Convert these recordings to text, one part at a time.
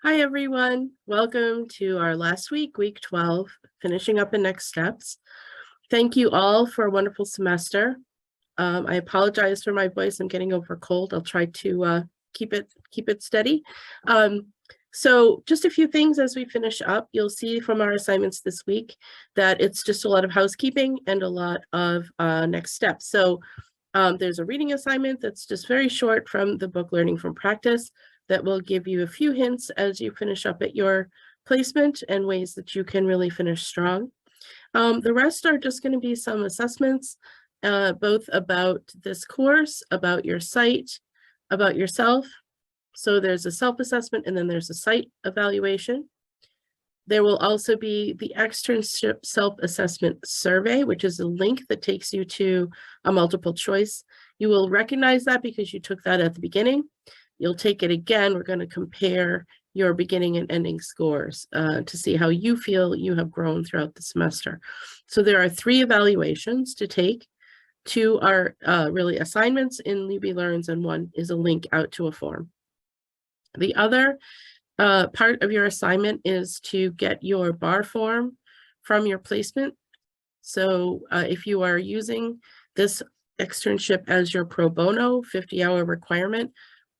Hi, everyone. Welcome to our last week, week 12, finishing up in next steps. Thank you all for a wonderful semester. I apologize for my voice. I'm getting over a cold. I'll try to keep it steady. So just a few things as we finish up. You'll see from our assignments this week that it's just a lot of housekeeping and a lot of next steps. So there's a reading assignment that's just very short from the book Learning from Practice that will give you a few hints as you finish up at your placement and ways that you can really finish strong. The rest are just going to be some assessments, both about this course, about your site, about yourself. So there's a self-assessment and then there's a site evaluation. There will also be the externship self-assessment survey, which is a link that takes you to a multiple choice. You will recognize that because you took that at the beginning. You'll take it again. We're going to compare your beginning and ending scores to see how you feel you have grown throughout the semester. So there are 3 evaluations to take. 2 are really assignments in UB Learns, and 1 is a link out to a form. The other part of your assignment is to get your bar form from your placement. So if you are using this externship as your pro bono 50-hour requirement,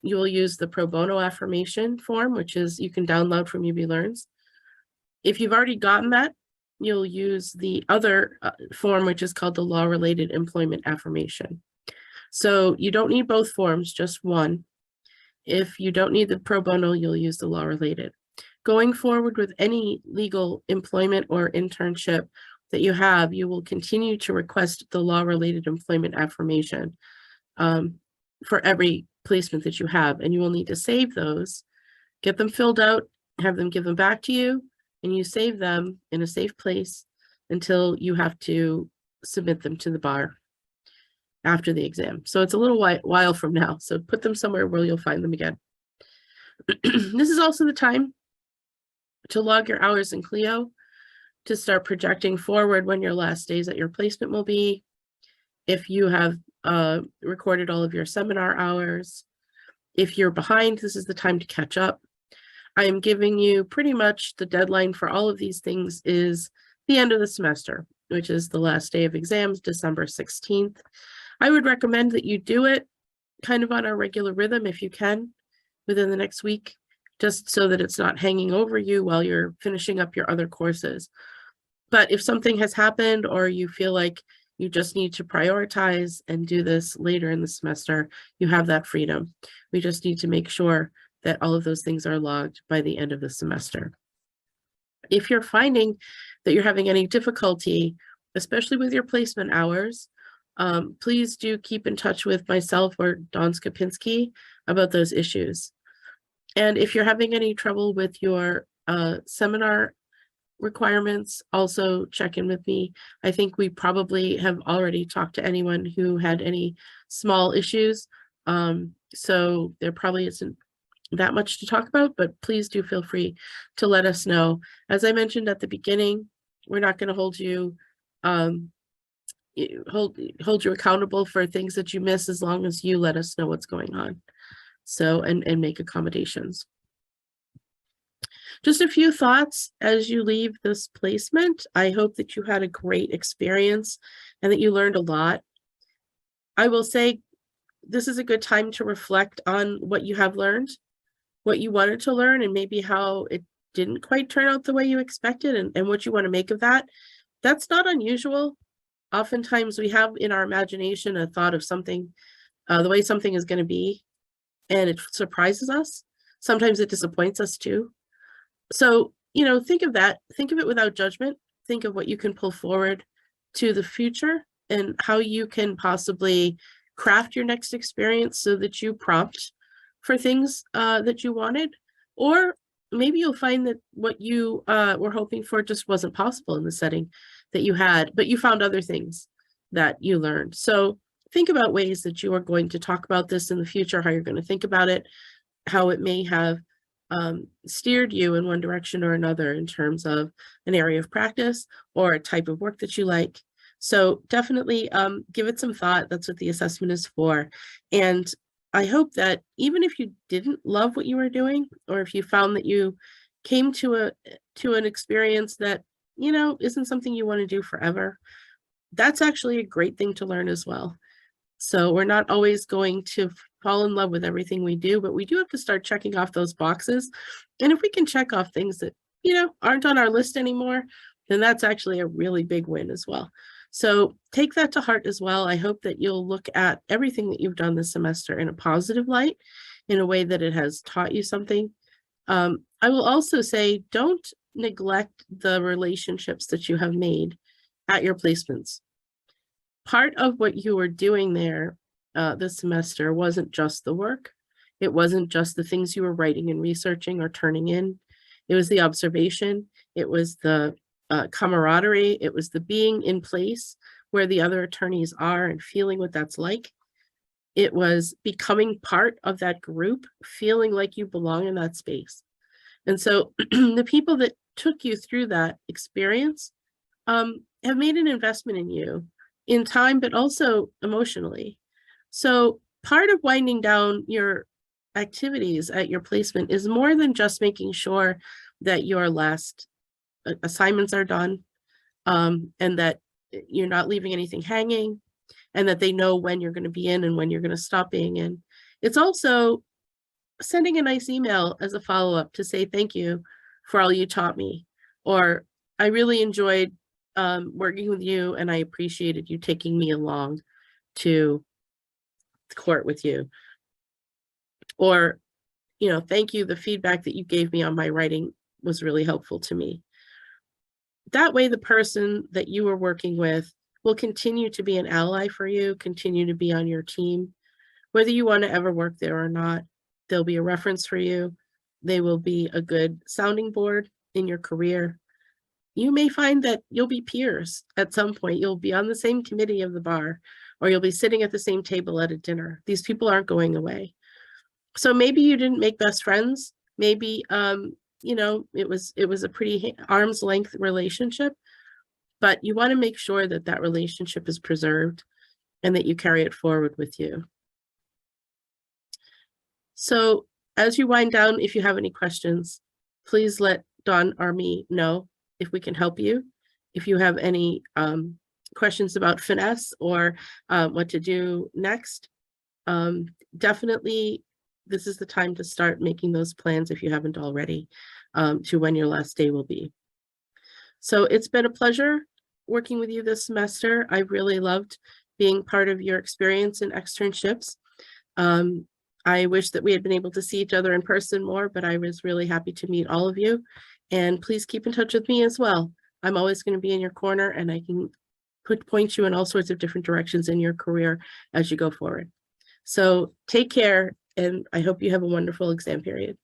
you will use the pro bono affirmation form, which is you can download from UB Learns. If you've already gotten that, you'll use the other form, which is called the law-related employment affirmation. So you don't need both forms, just one. If you don't need the pro bono, you'll use the law-related. Going forward with any legal employment or internship that you have, you will continue to request the law-related employment affirmation for every placement that you have, and you will need to save those, get them filled out, have them give them back to you, and you save them in a safe place until you have to submit them to the bar after the exam. So it's a little while from now, so put them somewhere where you'll find them again. This is also the time to log your hours in Clio to start projecting forward when your last days at your placement will be. If you have recorded all of your seminar hours. If you're behind, this is the time to catch up. I am giving you pretty much the deadline for all of these things is the end of the semester, which is the last day of exams, December 16th. I would recommend that you do it kind of on a regular rhythm if you can within the next week, just so that it's not hanging over you while you're finishing up your other courses. But if something has happened or you feel like you just need to prioritize and do this later in the semester, you have that freedom. We just need to make sure that all of those things are logged by the end of the semester. If you're finding that you're having any difficulty, especially with your placement hours, please do keep in touch with myself or Dawn Skopinski about those issues. And if you're having any trouble with your seminar requirements, also check in with me. I think we probably have already talked to anyone who had any small issues. So there probably isn't that much to talk about, but please do feel free to let us know. As I mentioned at the beginning, we're not going to hold you hold you accountable for things that you miss as long as you let us know what's going on. So and make accommodations. Just a few thoughts as you leave this placement. I hope that you had a great experience and that you learned a lot. I will say this is a good time to reflect on what you have learned, what you wanted to learn, and maybe how it didn't quite turn out the way you expected and what you want to make of that. That's not unusual. Oftentimes we have in our imagination a thought of something, the way something is going to be, and it surprises us. Sometimes it disappoints us too. So, think of that. Think of it without judgment. Think of what you can pull forward to the future and how you can possibly craft your next experience so that you prompt for things that you wanted. Or maybe you'll find that what you were hoping for just wasn't possible in the setting that you had, but you found other things that you learned. So think about ways that you are going to talk about this in the future, how you're going to think about it, how it may have steered you in one direction or another in terms of an area of practice or a type of work that you like. So definitely give it some thought. That's what the assessment is for. And I hope that even if you didn't love what you were doing, or if you found that you came to an experience that, isn't something you want to do forever, that's actually a great thing to learn as well. So we're not always going to fall in love with everything we do, but we do have to start checking off those boxes. And if we can check off things that, aren't on our list anymore, then that's actually a really big win as well. So take that to heart as well. I hope that you'll look at everything that you've done this semester in a positive light, in a way that it has taught you something. I will also say, don't neglect the relationships that you have made at your placements. Part of what you were doing there this semester wasn't just the work. It wasn't just the things you were writing and researching or turning in. It was the observation. It was the camaraderie. It was the being in place where the other attorneys are and feeling what that's like. It was becoming part of that group, feeling like you belong in that space. And so the people that took you through that experience have made an investment in you, in time, but also emotionally. So part of winding down your activities at your placement is more than just making sure that your last assignments are done, and that you're not leaving anything hanging, and that they know when you're going to be in and when you're going to stop being in. It's also sending a nice email as a follow-up to say thank you for all you taught me, or I really enjoyed working with you, and I appreciated you taking me along to the court with you. Or, thank you, the feedback that you gave me on my writing was really helpful to me. That way, the person that you were working with will continue to be an ally for you, continue to be on your team. Whether you want to ever work there or not, they'll be a reference for you. They will be a good sounding board in your career. You may find that you'll be peers at some point. You'll be on the same committee of the bar, or you'll be sitting at the same table at a dinner. These people aren't going away. So maybe you didn't make best friends. Maybe, it was a pretty arm's length relationship, but you want to make sure that that relationship is preserved and that you carry it forward with you. So as you wind down, if you have any questions, please let Dawn or me know if we can help you. If you have any questions about finesse or what to do next, definitely this is the time to start making those plans if you haven't already, to when your last day will be. So it's been a pleasure working with you this semester. I really loved being part of your experience in externships. I wish that we had been able to see each other in person more, but I was really happy to meet all of you. And please keep in touch with me as well. I'm always going to be in your corner, and I can point you in all sorts of different directions in your career as you go forward. So take care, and I hope you have a wonderful exam period.